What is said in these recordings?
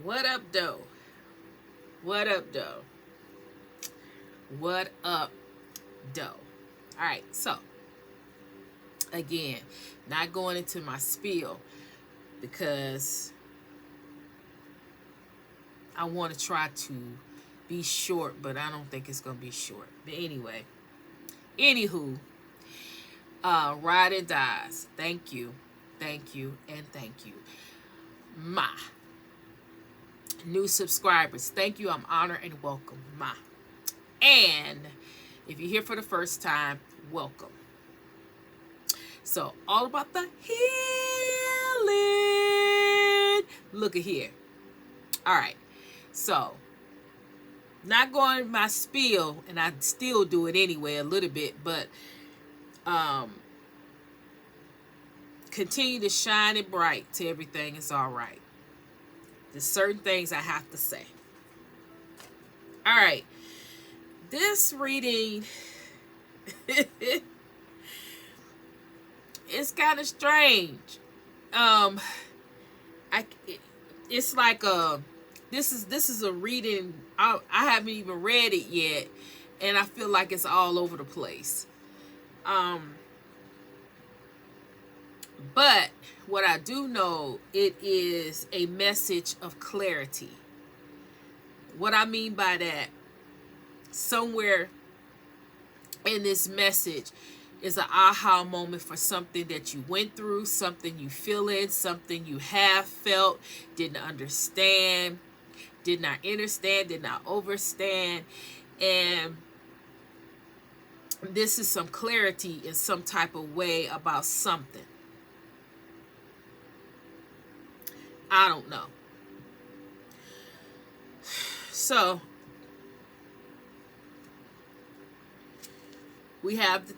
What up, though? What up, though? What up, though? All right, so again, not going into my spiel because I want to try to be short, but I don't think it's going to be short. But anyway, anywho, ride and dies. Thank you, and thank you. My new subscribers, thank you. I'm honored and welcome. My. And if you're here for the first time, welcome. So, all about the healing. Look at here. All right. So, not going my spiel, and I still do it anyway a little bit, but continue to shine it bright to everything is all right. There's certain things I have to say. All right. This reading it's kind of strange. It's like this is a reading I haven't even read it yet, and I feel like it's all over the place. But what I do know, it is a message of clarity. What I mean by that, somewhere in this message is an aha moment for something that you went through, something you feel in, something you have felt, didn't understand, did not understand, did not overstand. And this is some clarity in some type of way about something. I don't know. So we have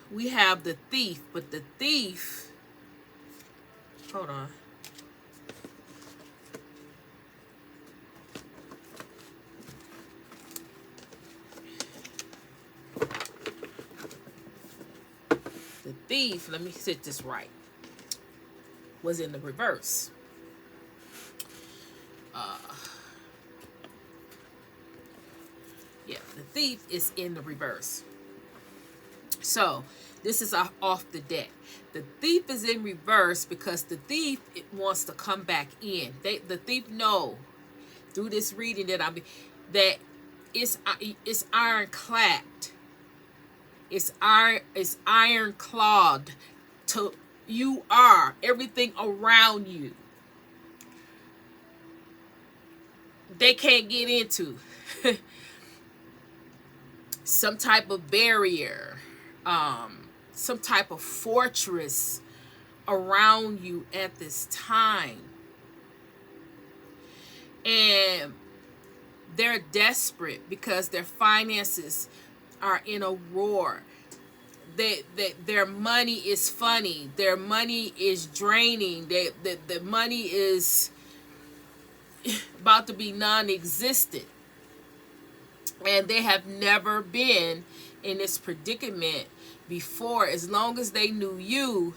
the thief, but the thief, hold on. The thief, let me set this right, was in the reverse. Yeah, the thief is in the reverse. So this is off the deck. The thief is in reverse because the thief wants to come back in. The thief know through this reading that it's ironclad. It's ironclad to you are everything around you. They can't get into some type of barrier, some type of fortress around you at this time. And they're desperate because their finances are in a roar. Their money is funny. Their money is draining. The money is about to be non-existent. And they have never been in this predicament before. As long as they knew you,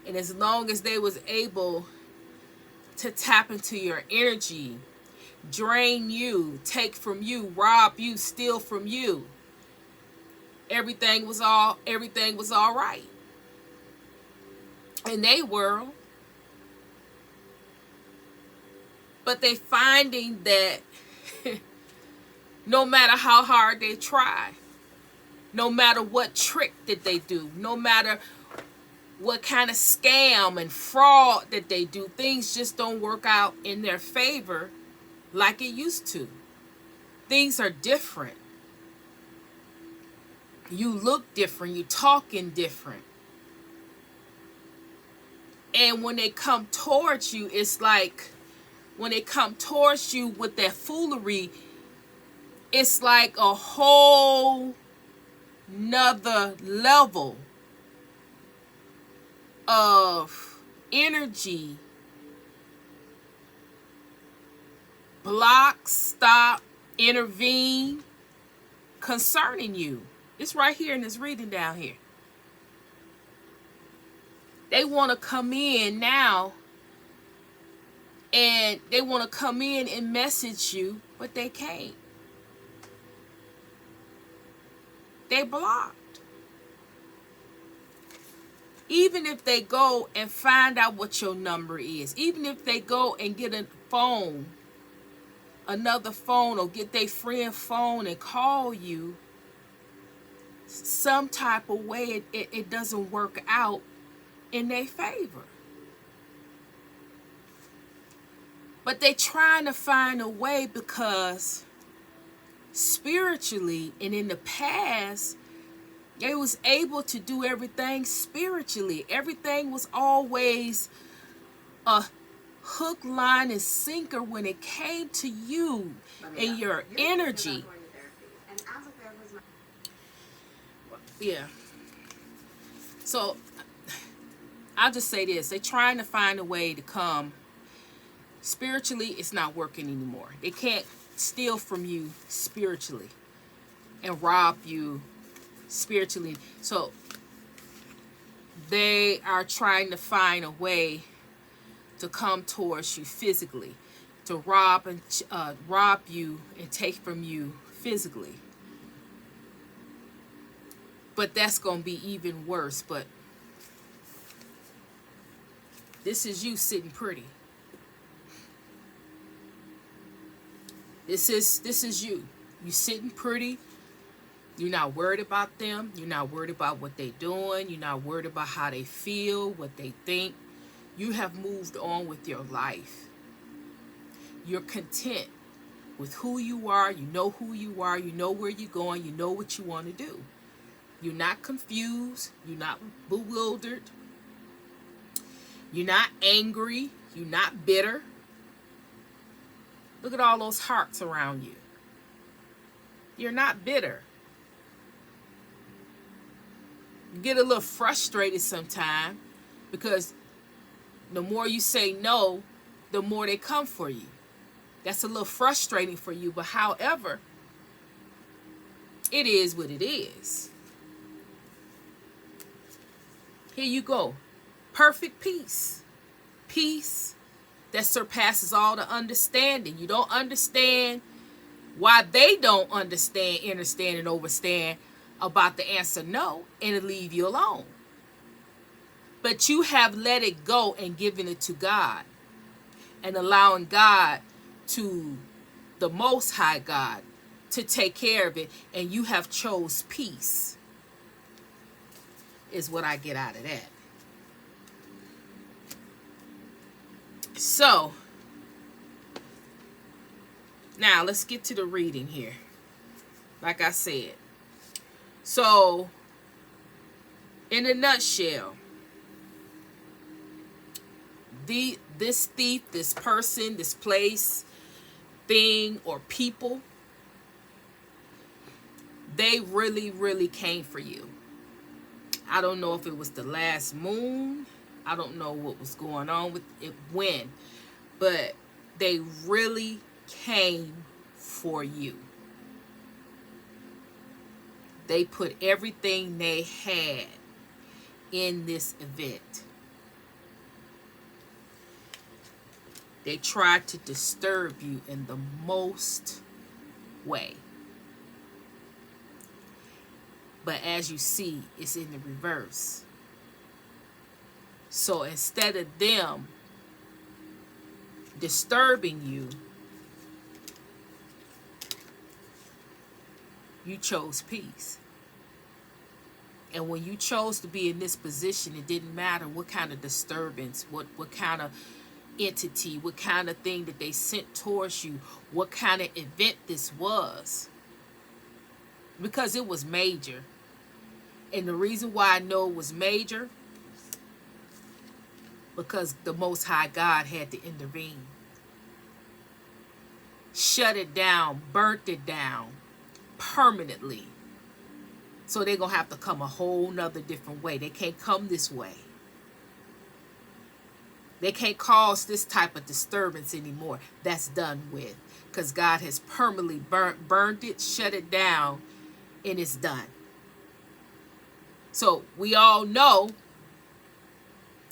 and as long as they was able to tap into your energy, drain you, take from you, rob you, steal from you, everything was all right in their world. But they finding that no matter how hard they try, no matter what trick that they do, no matter what kind of scam and fraud that they do, things just don't work out in their favor like it used to. Things are different. You look different. You talking different. And when they come towards you, it's like when they come towards you with that foolery, it's like a whole nother level of energy. Block, stop, intervene concerning you. It's right here in this reading down here. They want to come in now And they want to come in and message you, but they can't. They blocked. Even if they go and find out what your number is, even if they go and get a phone, another phone, or get their friend phone and call you, some type of way it doesn't work out in their favor. But they trying to find a way, because spiritually and in the past, they was able to do everything spiritually. Everything was always a hook, line, and sinker when it came to you and your energy. Yeah. So I'll just say this. They're trying to find a way to come. Spiritually, it's not working anymore. They can't steal from you spiritually and rob you spiritually. So they are trying to find a way to come towards you physically, to rob you and take from you physically. But that's going to be even worse. But this is you sitting pretty. This is you. You sitting pretty. You're not worried about them. You're not worried about what they're doing. You're not worried about how they feel, what they think. You have moved on with your life. You're content with who you are. You know who you are. You know where you're going. You know what you want to do. You're not confused. You're not bewildered. You're not angry. You're not bitter. Look at all those hearts around you. You're not bitter. You get a little frustrated sometimes, because the more you say no, the more they come for you. That's a little frustrating for you, but however, it is what it is. Here you go. Perfect peace. Peace that surpasses all the understanding. You don't understand why they don't understand, and overstand about the answer no, and it leave you alone. But you have let it go and given it to God, and allowing God, to the Most High God, to take care of it, and you have chose peace, is what I get out of that. So now let's get to the reading here. Like I said, so in a nutshell, this thief, this person, this place, thing, or people, they really, really came for you. I don't know if it was the last moon. I don't know what was going on with it when, but they really came for you. They put everything they had in this event. They tried to disturb you in the most way. But as you see, it's in the reverse. So instead of them disturbing you, you chose peace. And when you chose to be in this position, it didn't matter what kind of disturbance, what kind of entity, what kind of thing that they sent towards you, what kind of event this was. Because it was major. And the reason why I know it was major, because the Most High God had to intervene. Shut it down, burnt it down permanently. So they're going to have to come a whole nother different way. They can't come this way. They can't cause this type of disturbance anymore. That's done with. Because God has permanently burned it, shut it down, and it's done. So we all know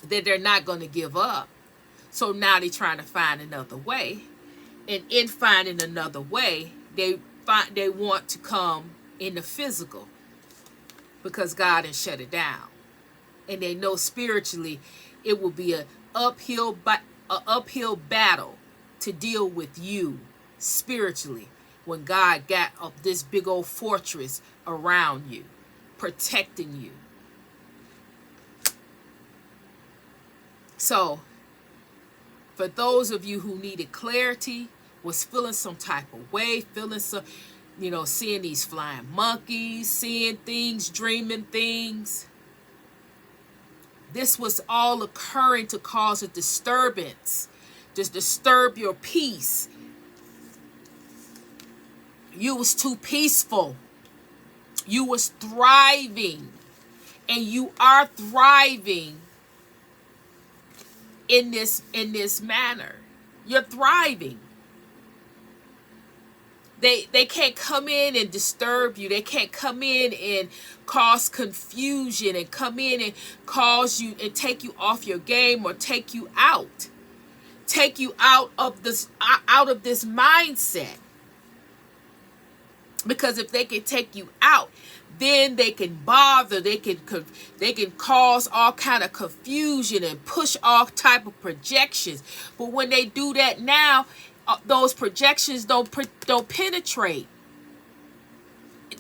that they're not going to give up. So now they're trying to find another way. And in finding another way, they want to come in the physical because God has shut it down. And they know spiritually it will be a uphill battle to deal with you spiritually when God got up this big old fortress around you, protecting you. So, for those of you who needed clarity, was feeling some type of way, feeling some, seeing these flying monkeys, seeing things, dreaming things, this was all occurring to cause a disturbance, just disturb your peace. You was too peaceful. You was thriving, and you are thriving in this manner. You're thriving. They can't come in and disturb you. They can't come in and cause confusion and come in and cause you and take you off your game or take you out. Take you out of this mindset. Because if they can take you out, then they can bother, they can cause all kind of confusion and push all type of projections. But when they do that now, those projections don't penetrate.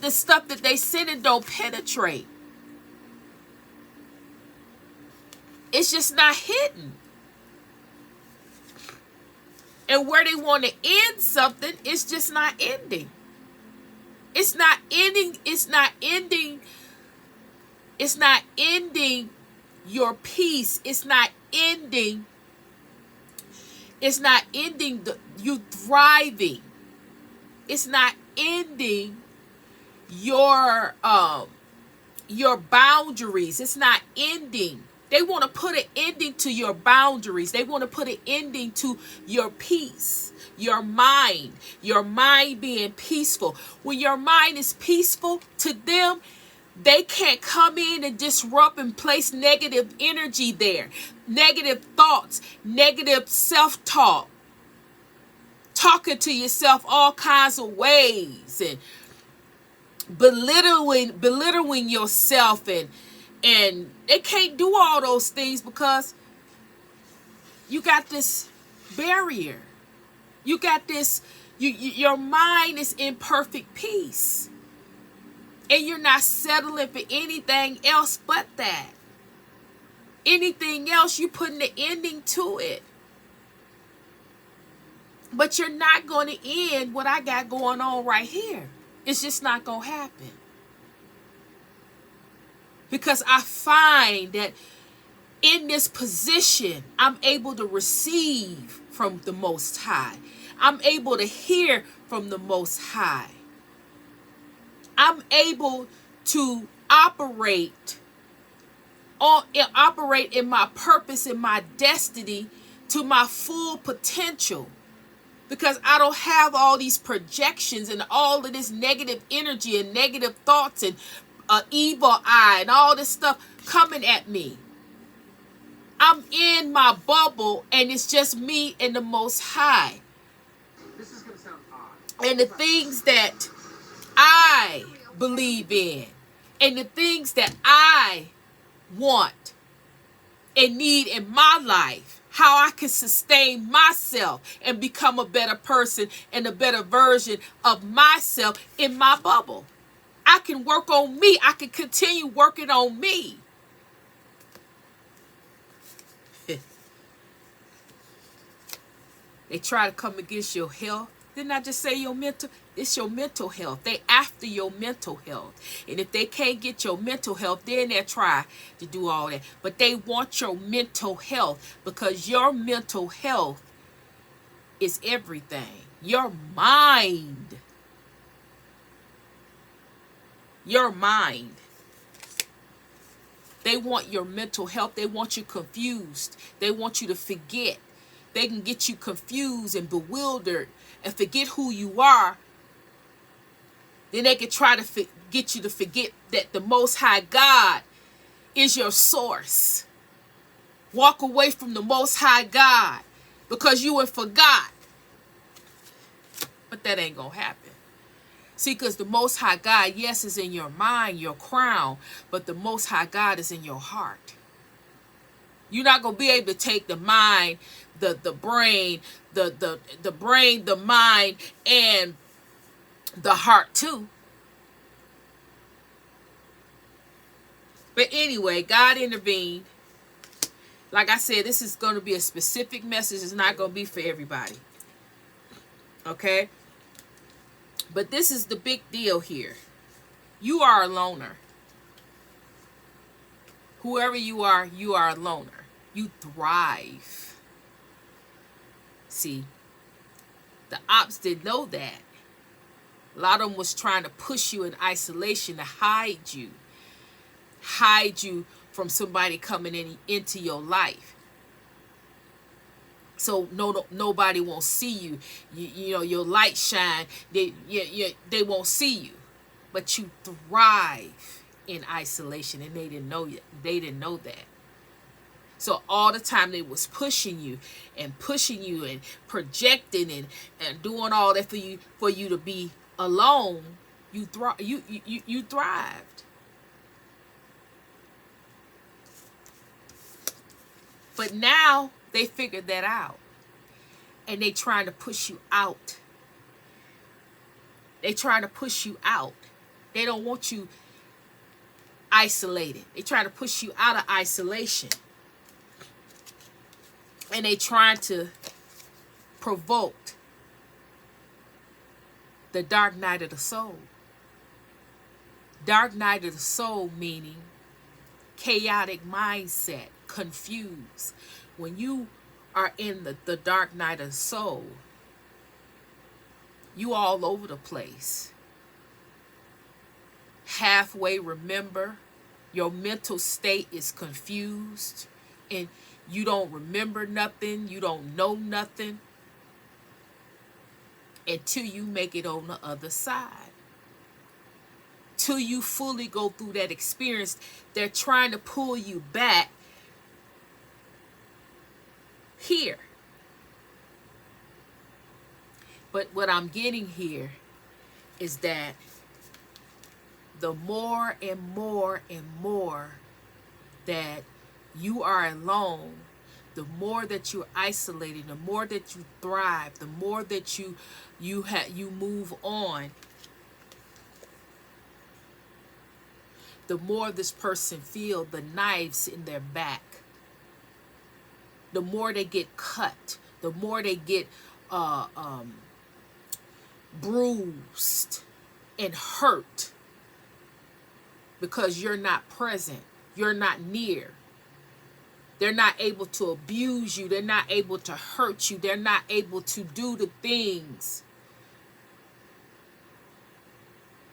The stuff that they send in don't penetrate. It's just not hitting. And where they want to end something, it's just not ending. It's not ending. It's not ending. It's not ending your peace. It's not ending. It's not ending you thriving. It's not ending your boundaries. It's not ending. They want to put an ending to your boundaries. They want to put an ending to your peace, your mind being peaceful. When your mind is peaceful, to them, they can't come in and disrupt and place negative energy there. Negative thoughts, negative self-talk. Talking to yourself all kinds of ways and belittling yourself and they can't do all those things because you got this barrier. You got this, your mind is in perfect peace. And you're not settling for anything else but that. Anything else, you're putting the ending to it. But you're not going to end what I got going on right here. It's just not going to happen. Because I find that in this position, I'm able to receive from the Most High. I'm able to hear from the Most High. I'm able to operate in my purpose, in my destiny, to my full potential. Because I don't have all these projections and all of this negative energy and negative thoughts and evil eye and all this stuff coming at me. I'm in my bubble and it's just me and the Most High. This is gonna sound odd. And the things that I believe in and the things that I want and need in my life, how I can sustain myself and become a better person and a better version of myself in my bubble. I can work on me. I can continue working on me. They try to come against your health. Didn't I just say your mental? It's your mental health. They after your mental health. And if they can't get your mental health, then they'll try to do all that. But they want your mental health because your mental health is everything. Your mind. Your mind. They want your mental health. They want you confused. They want you to forget. They can get you confused and bewildered and forget who you are. Then they can try to get you to forget that the Most High God is your source. Walk away from the Most High God. because you had forgot. But that ain't gonna happen. See, because the Most High God, yes, is in your mind, your crown, but the Most High God is in your heart. You're not gonna be able to take the mind, the brain, the brain, the mind, and the heart too. But anyway, God intervened. Like I said, this is going to be a specific message. It's not going to be for everybody. Okay? But this is the big deal here. You are a loner. Whoever you are a loner. You thrive. See, the ops didn't know that. A lot of them was trying to push you in isolation to hide you. Hide you from somebody coming into your life. So nobody won't see you. You know, your light shine. They won't see you. But you thrive in isolation, and they didn't know it. They didn't know that. So all the time they was pushing you and projecting and doing all that for you to be alone. You thrived. But now they figured that out. And they trying to push you out. They trying to push you out. They don't want you isolated. They trying to push you out of isolation. And they trying to provoke the dark night of the soul. Dark night of the soul meaning chaotic mindset, confused. When you are in the dark night of the soul, you all over the place. Halfway remember, your mental state is confused, and you don't remember nothing, you don't know nothing until you make it on the other side. Till you fully go through that experience. They're trying to pull you back here. But what I'm getting here is that the more and more and more that you are alone, the more that you're isolated, the more that you thrive, the more that you move on, the more this person feel the knives in their back. The more they get cut, the more they get bruised and hurt, because you're not present, you're not near. They're not able to abuse you, they're not able to hurt you, they're not able to do the things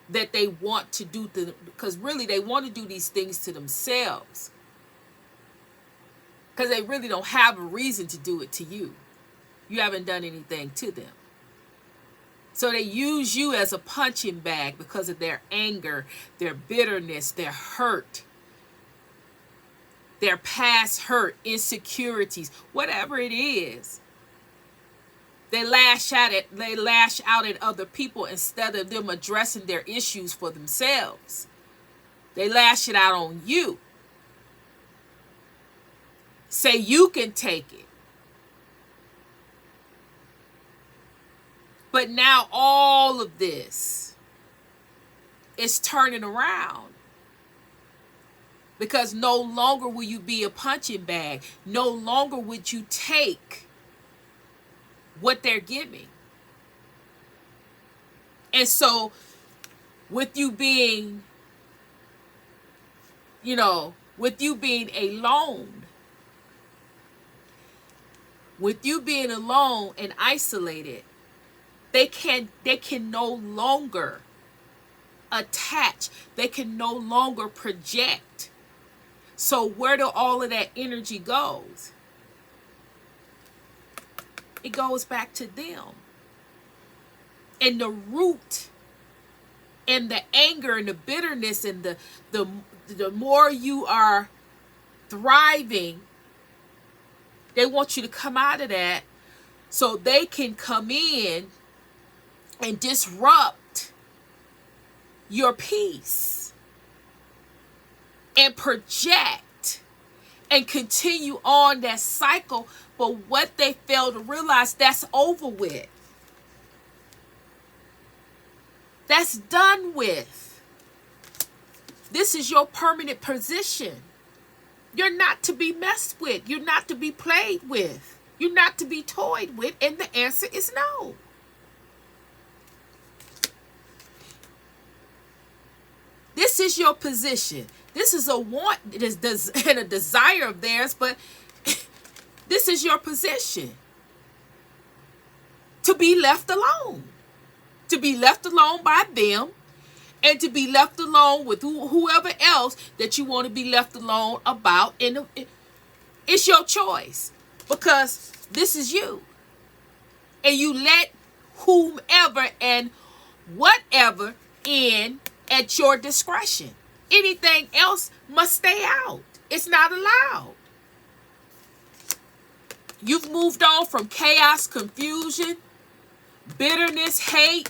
that they want to do, because really they want to do these things to themselves, because they really don't have a reason to do it to you. You haven't done anything to them. So they use you as a punching bag because of their anger, their bitterness, their hurt, their past hurt, insecurities, whatever it is. They lash out at other people instead of them addressing their issues for themselves. They lash it out on you. Say you can take it. But now all of this is turning around. Because no longer will you be a punching bag. No longer would you take what they're giving. And so with you being, alone, with you being alone and isolated, they can no longer attach. They can no longer project. So where do all of that energy goes? It goes back to them. And the root and the anger and the bitterness and the more you are thriving, they want you to come out of that so they can come in and disrupt your peace and project and continue on that cycle. But what they fail to realize, that's over with. That's done with. This is your permanent position. You're not to be messed with. You're not to be played with. You're not to be toyed with. And the answer is no. This is your position. This is a want and a desire of theirs, but this is your position. To be left alone. To be left alone by them, and to be left alone with whoever else that you want to be left alone about. And it's your choice, because this is you. And you let whomever and whatever in at your discretion. Anything else must stay out. It's not allowed. You've moved on from chaos, confusion, bitterness, hate,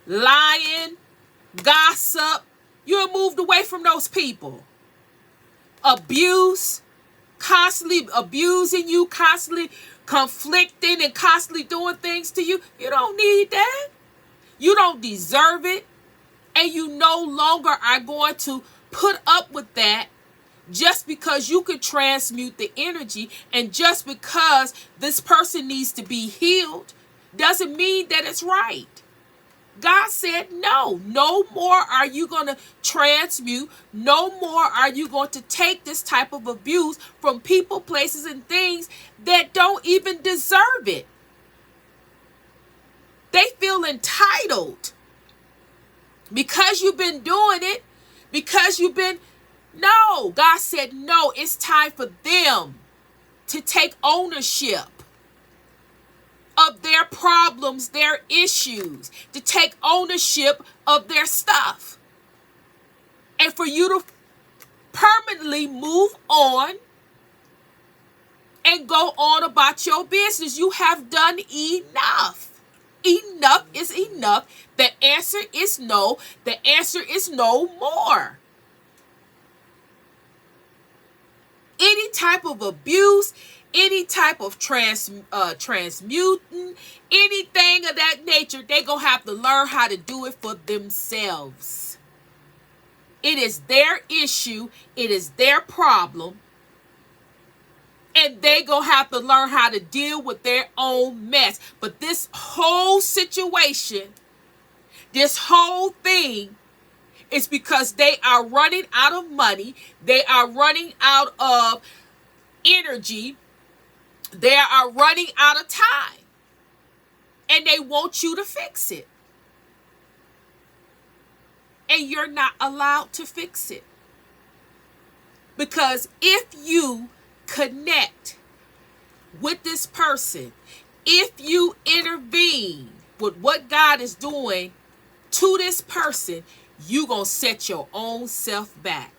lying, gossip. You have moved away from those people. Abuse, constantly abusing you, constantly conflicting and constantly doing things to you. You don't need that. You don't deserve it. And you no longer are going to put up with that just because you could transmute the energy, and just because this person needs to be healed doesn't mean that it's right. God said no. No more are you going to transmute. No more are you going to take this type of abuse from people, places, and things that don't even deserve it. They feel entitled because you've been doing it, because you've been... No, God said no. It's time for them to take ownership of their problems, their issues, to take ownership of their stuff, and for you to permanently move on and go on about your business. You have done enough. Enough is enough. The answer is no. The answer is no more. Any type of abuse, any type of transmuting, anything of that nature, they're going to have to learn how to do it for themselves. It is their issue. It is their problem. And they're going to have to learn how to deal with their own mess. But this whole situation, this whole thing, is because they are running out of money. They are running out of energy. They are running out of time. And they want you to fix it. And you're not allowed to fix it. Because if you connect with this person, if you intervene with what God is doing to this person, you're going to set your own self back.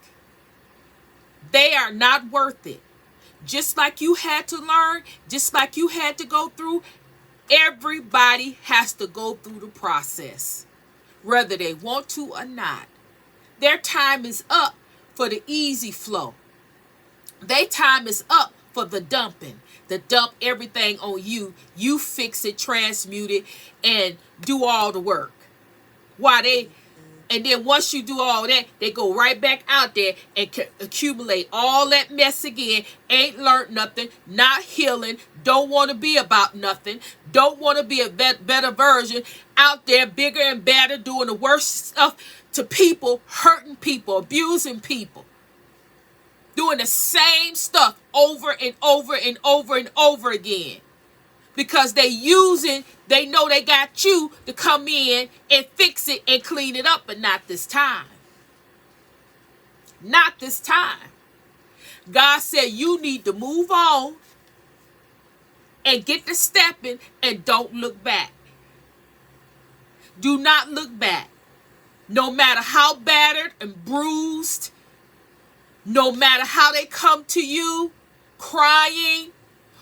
They are not worth it. Just like you had to learn, just like you had to go through, everybody has to go through the process, whether they want to or not. Their time is up for the easy flow. Their time is up for the dumping. To dump everything on you. You fix it, transmute it, and do all the work. And then once you do all that, they go right back out there and accumulate all that mess again. Ain't learned nothing, not healing, don't want to be about nothing, don't want to be a better version, out there bigger and better, doing the worst stuff to people, hurting people, abusing people. Doing the same stuff over and over and over and over again. Because they know they got you to come in and fix it and clean it up, but not this time. Not this time. God said you need to move on and get to stepping and don't look back. Do not look back. No matter how battered and bruised, no matter how they come to you crying,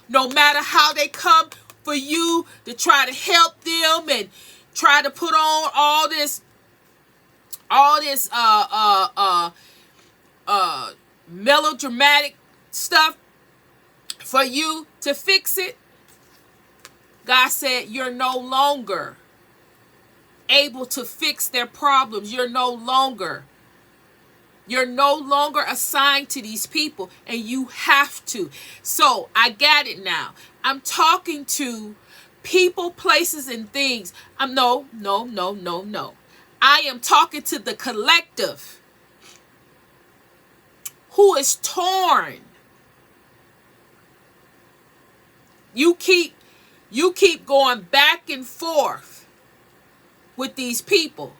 no matter how they come for you to try to help them and try to put on all this melodramatic stuff for you to fix it. God said you're no longer able to fix their problems. You're no longer assigned to these people, and you have to. So I got it now. I'm talking to people, places, and things. No. I am talking to the collective who is torn. You keep going back and forth with these people.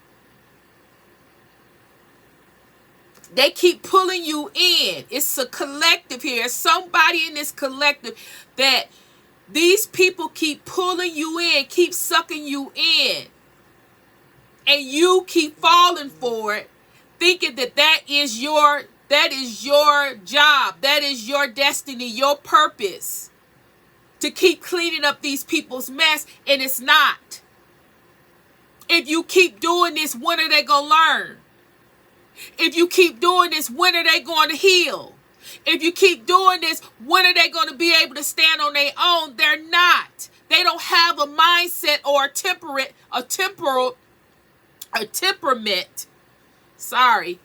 They keep pulling you in. It's a collective here. Somebody in this collective that these people keep pulling you in, keep sucking you in. And you keep falling for it, thinking that is your job, that is your destiny, your purpose, to keep cleaning up these people's mess, and it's not. If you keep doing this, when are they going to learn? If you keep doing this, when are they going to heal? If you keep doing this, when are they going to be able to stand on their own? They're not. They don't have a mindset or a temperament. Sorry.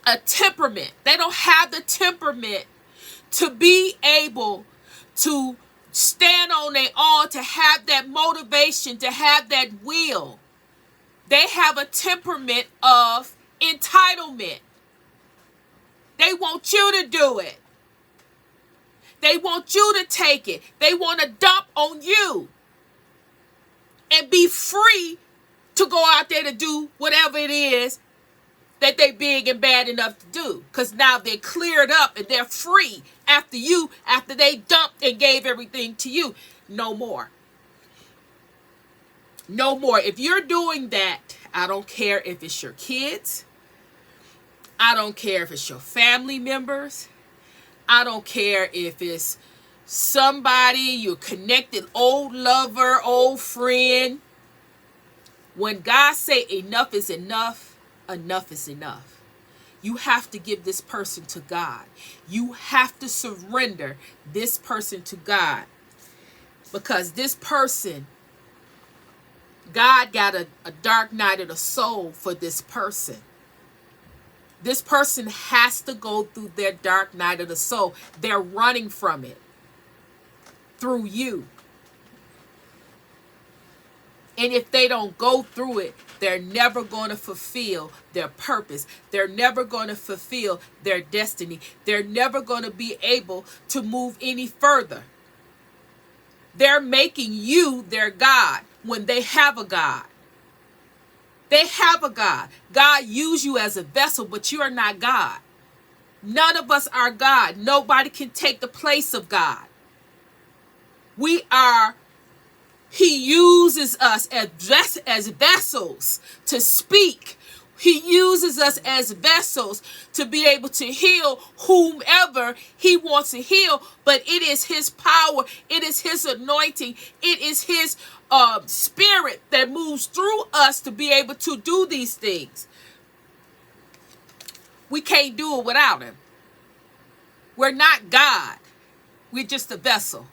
A temperament. They don't have the temperament to be able to stand on their own, to have that motivation, to have that will. They have a temperament of entitlement. They want you to do it. They want you to take it. They want to dump on you and be free to go out there to do whatever it is that they big and bad enough to do. Because now they're cleared up and they're free after they dumped and gave everything to you. No more. No more. If you're doing that, I don't care if it's your kids. I don't care if it's your family members. I don't care if it's somebody you're connected, old lover, old friend. When God say enough is enough, enough is enough. You have to give this person to God. You have to surrender this person to God. Because this person, God got a dark night of the soul for this person. This person has to go through their dark night of the soul. They're running from it through you. And if they don't go through it, they're never going to fulfill their purpose. They're never going to fulfill their destiny. They're never going to be able to move any further. They're making you their God when they have a God. They have a God. God used you as a vessel, but you are not God. None of us are God. Nobody can take the place of God. He uses us as vessels to speak. He uses us as vessels to be able to heal whomever he wants to heal. But it is his power. It is his anointing. It is his spirit that moves through us to be able to do these things. We can't do it without him. We're not God. We're just a vessel.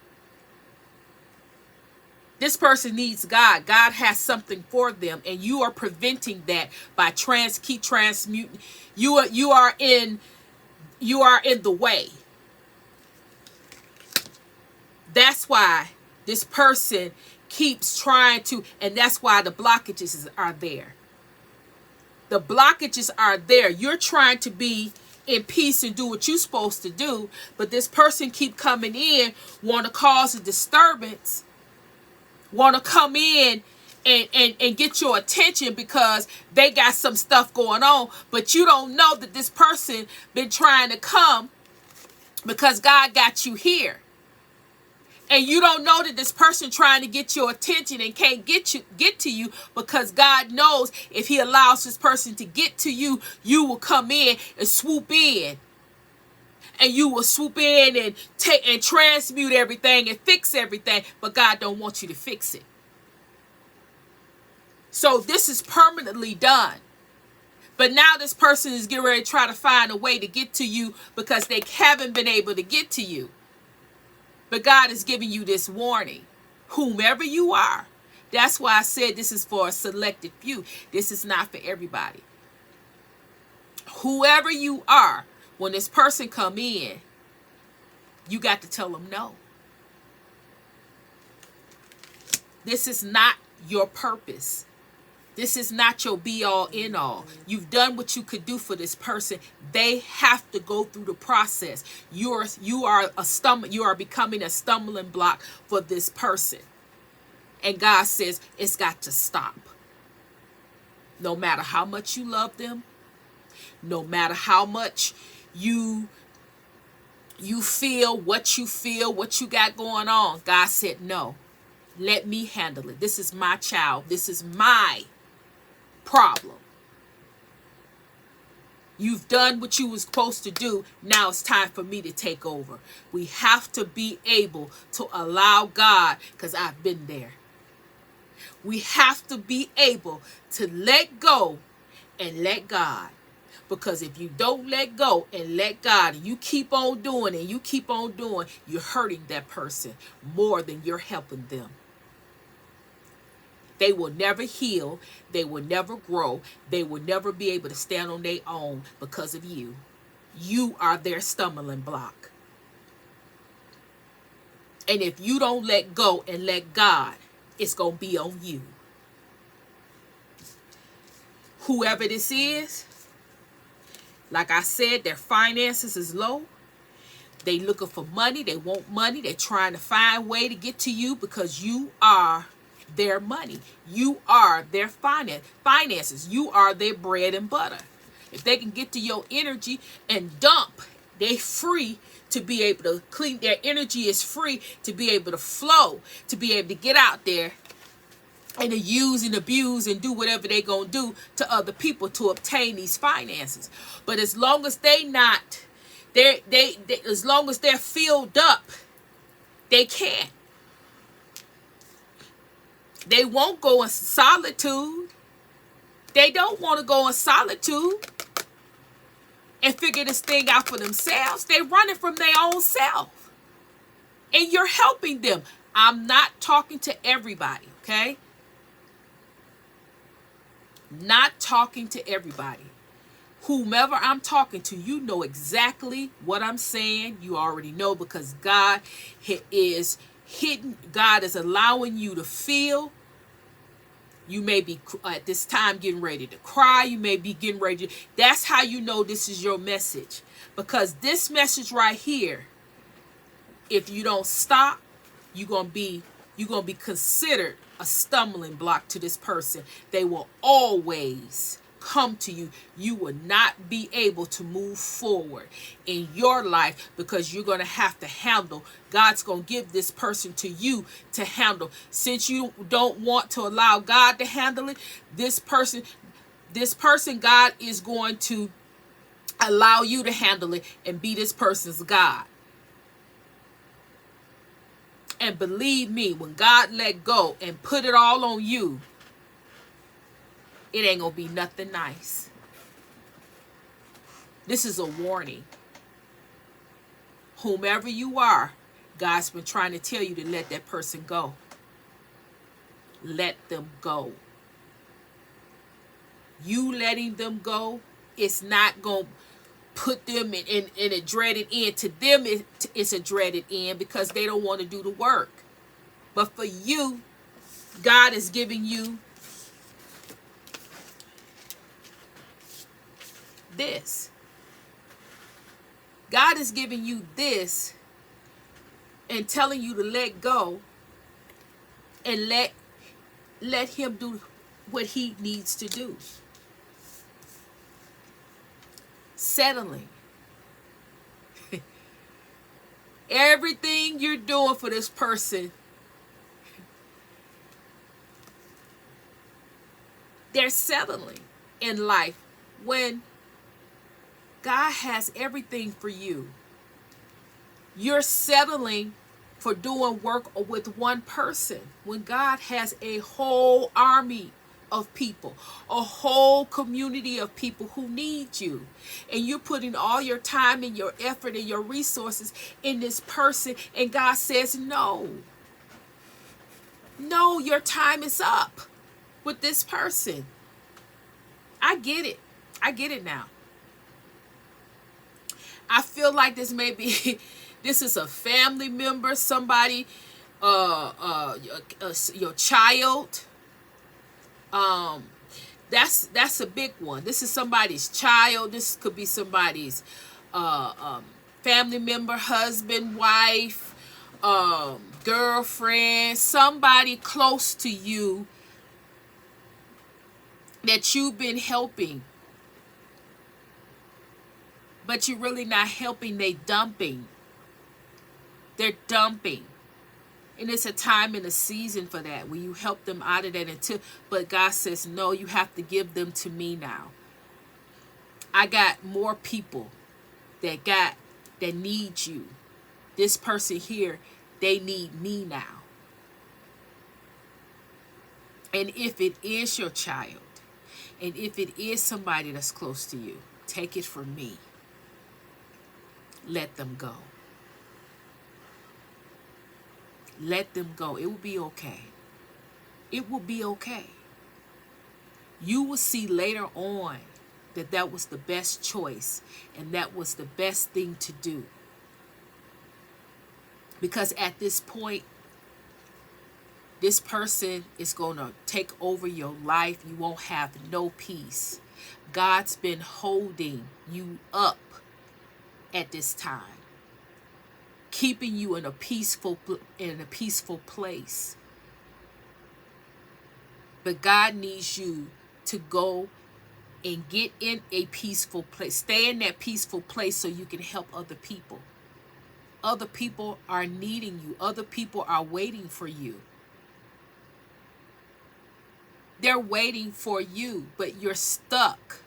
This person needs God. God has something for them, and you are preventing that by keep transmuting. You are in the way. That's why this person keeps trying to, and that's why the blockages are there. The blockages are there. You're trying to be in peace and do what you're supposed to do, but this person keep coming in, want to cause a disturbance, want to come in and get your attention because they got some stuff going on, but you don't know that this person been trying to come because God got you here. And you don't know that this person trying to get your attention and can't get to you because God knows if he allows this person to get to you, you will come in and swoop in and you will swoop in and take and transmute everything and fix everything, but God don't want you to fix it. So this is permanently done. But now this person is getting ready to try to find a way to get to you because they haven't been able to get to you. But God is giving you this warning. Whomever you are. That's why I said this is for a selected few. This is not for everybody. Whoever you are, when this person come in, you got to tell them no. This is not your purpose. This is not your be-all, end-all. You've done what you could do for this person. They have to go through the process. You are becoming a stumbling block for this person. And God says it's got to stop. No matter how much you love them, no matter how much you feel, what you got going on, God said no. Let me handle it. This is my child. This is my problem. You've done what you were supposed to do. Now it's time for me to take over. We have to be able to allow God, because I've been there. We have to be able to let go and let God. Because if you don't let go and let God, and you keep on doing and you keep on doing, you're hurting that person more than you're helping them. They will never heal. They will never grow. They will never be able to stand on their own because of you. You are their stumbling block. And if you don't let go and let God, it's going to be on you. Whoever this is, like I said, their finances is low. They looking for money. They want money. They're trying to find a way to get to you because you are their money. You are their finances. You are their bread and butter. If they can get to your energy and dump, they free to be able to clean. Their energy is free to be able to flow, to be able to get out there and to use and abuse and do whatever they gonna do to other people to obtain these finances. But as long as as long as they're filled up, they can't. They won't go in solitude. They don't want to go in solitude and figure this thing out for themselves. They're running from their own self. And you're helping them. I'm not talking to everybody, okay? Not talking to everybody. Whomever I'm talking to, you know exactly what I'm saying. You already know because God is hidden. God is allowing you to feel. You may be at this time getting ready to cry. You may be getting ready to. That's how you know this is your message. Because this message right here, if you don't stop, you're gonna be considered a stumbling block to this person. They will always come to you. You will not be able to move forward in your life because you're going to have to handle. God's going to give this person to you to handle. Since you don't want to allow God to handle it, this person, God is going to allow you to handle it and be this person's God. And believe me, when God let go and put it all on you, it ain't going to be nothing nice. This is a warning. Whomever you are, God's been trying to tell you to let that person go. Let them go. You letting them go, it's not going to put them in a dreaded end. To them, it's a dreaded end because they don't want to do the work. But for you, God is giving you this. God is giving you this and telling you to let go and let him do what he needs to do. Settling. Everything you're doing for this person, they're settling in life when God has everything for you. You're settling for doing work with one person when God has a whole army of people, a whole community of people who need you. And you're putting all your time and your effort and your resources in this person. And God says, no, no, your time is up with this person. I get it. I get it now. I feel like this may be, this is a family member, somebody, your child. That's a big one. This is somebody's child. This could be somebody's family member, husband, wife, girlfriend, somebody close to you that you've been helping, but you're really not helping. They're dumping. And it's a time and a season for that, where you help them out of that but God says, no, you have to give them to me now. I got more people that need you. This person here, they need me now. And if it is your child, and if it is somebody that's close to you, take it from me. Let them go. Let them go. It will be okay. It will be okay. You will see later on that was the best choice, and that was the best thing to do. Because at this point, this person is going to take over your life. You won't have no peace. God's been holding you up at this time, keeping you in a peaceful place. But God needs you to go and get in a peaceful place. Stay in that peaceful place so you can help other people. Other people are needing you. Other people are waiting for you. They're waiting for you, but you're stuck.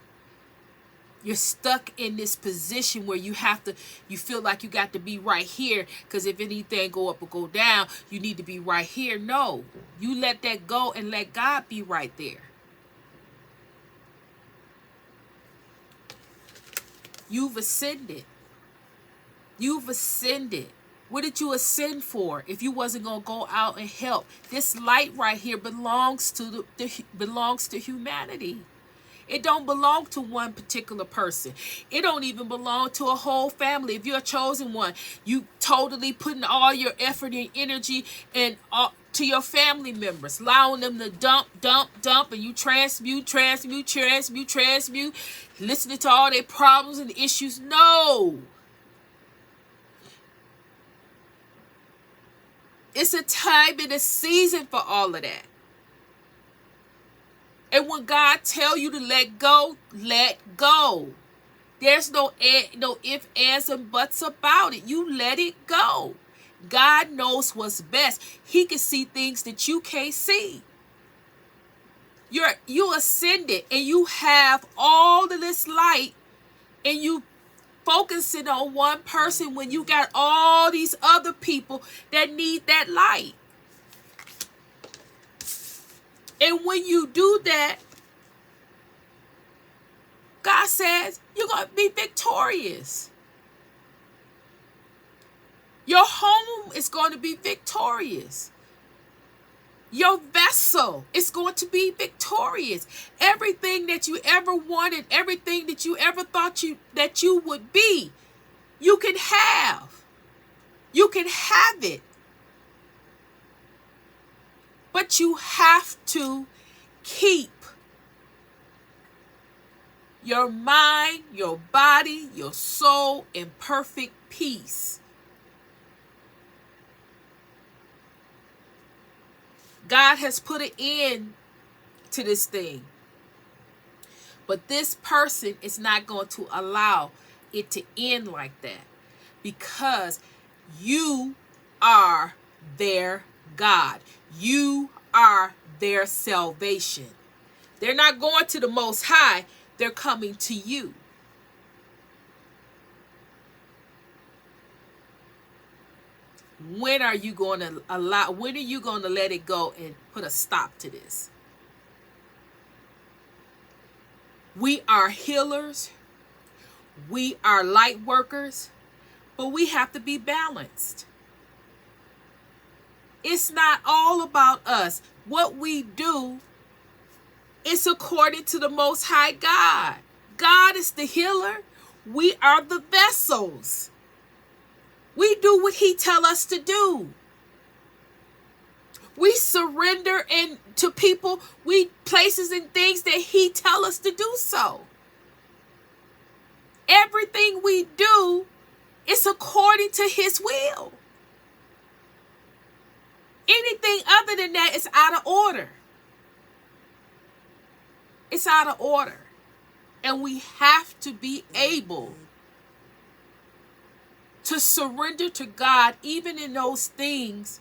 You're stuck in this position where you feel like you got to be right here, because if anything go up or go down, you need to be right here. No, you let that go and let God be right there. You've ascended. You've ascended. What did you ascend for if you wasn't going to go out and help? This light right here belongs to belongs to humanity. It don't belong to one particular person. It don't even belong to a whole family. If you're a chosen one, you totally putting all your effort and energy and to your family members, allowing them to dump, and you transmute, listening to all their problems and issues. No. It's a time and a season for all of that. And when God tell you to let go, let go. There's no ifs, ands, and buts about it. You let it go. God knows what's best. He can see things that you can't see. You ascended and you have all of this light, and you focusing on one person when you got all these other people that need that light. And when you do that, God says you're going to be victorious. Your home is going to be victorious. Your vessel is going to be victorious. Everything that you ever wanted, everything that you ever thought that you would be, you can have. You can have it. But you have to keep your mind, your body, your soul in perfect peace. God has put an end to this thing. But this person is not going to allow it to end like that, because you are their God. You are their salvation. They're not going to the Most High. They're coming to you. When are you going to when are you going to let it go and put a stop to this? We are healers. We are light workers, but we have to be balanced. It's not all about us. What we do is according to the Most High God. God is the healer. We are the vessels. We do what he tells us to do. We surrender to people, places and things that he tells us to do so. Everything we do is according to his will. Anything other than that is out of order. It's out of order. And we have to be able to surrender to God even in those things,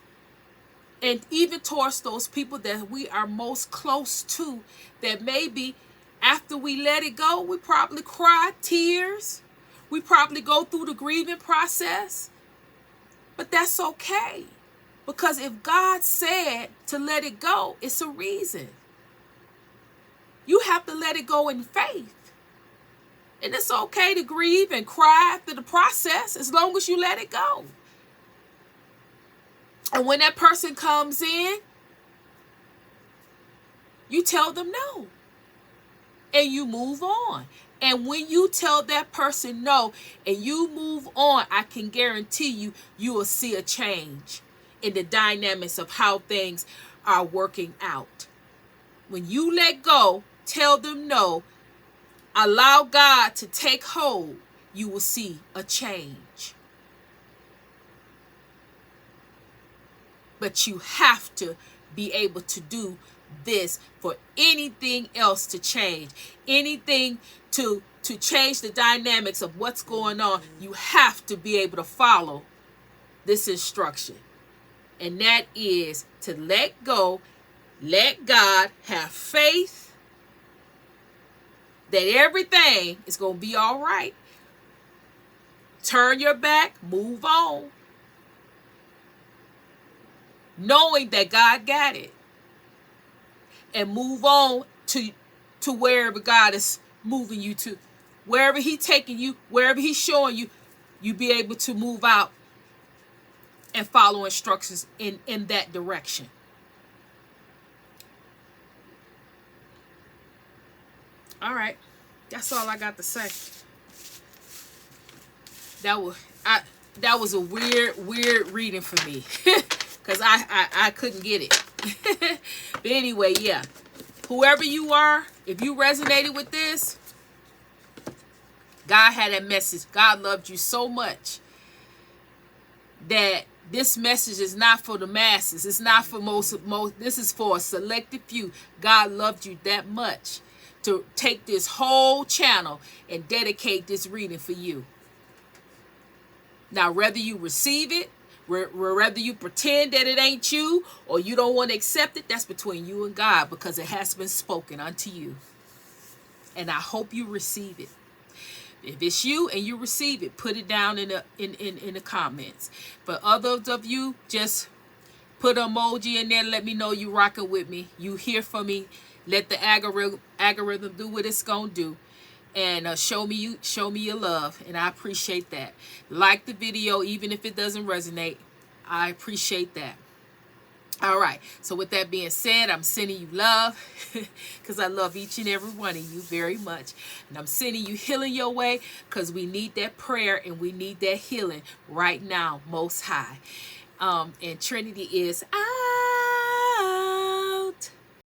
and even towards those people that we are most close to, that maybe after we let it go, we probably cry tears. We probably go through the grieving process. But that's okay. Because if God said to let it go, it's a reason. You have to let it go in faith. And it's okay to grieve and cry after the process as long as you let it go. And when that person comes in, you tell them no. And you move on. And when you tell that person no and you move on, I can guarantee you, you will see a change in the dynamics of how things are working out. When you let go, tell them no, allow God to take hold, you will see a change. But you have to be able to do this for anything else to change. Anything to change the dynamics of what's going on, you have to be able to follow this instruction. And that is to let go, let God, have faith that everything is going to be all right. Turn your back, move on, knowing that God got it, and move on to wherever God is moving you to. Wherever he's taking you, wherever he's showing you, you be able to move out and follow instructions in that direction. All right. That's all I got to say. That was a weird reading for me. Because I couldn't get it. But anyway, yeah. Whoever you are, if you resonated with this, God had that message. God loved you so much that this message is not for the masses. It's not for most. This is for a selected few. God loved you that much to take this whole channel and dedicate this reading for you. Now, whether you receive it, whether you pretend that it ain't you or you don't want to accept it, that's between you and God, because it has been spoken unto you. And I hope you receive it. If it's you and you receive it, put it down in the comments. For others of you, just put an emoji in there. Let me know you rocking with me. You hear from me. Let the algorithm do what it's gonna do, and show me your love, and I appreciate that. Like the video, even if it doesn't resonate. I appreciate that. All right. So with that being said, I'm sending you love because I love each and every one of you very much. And I'm sending you healing your way because we need that prayer and we need that healing right now, Most High. And Trinity is out.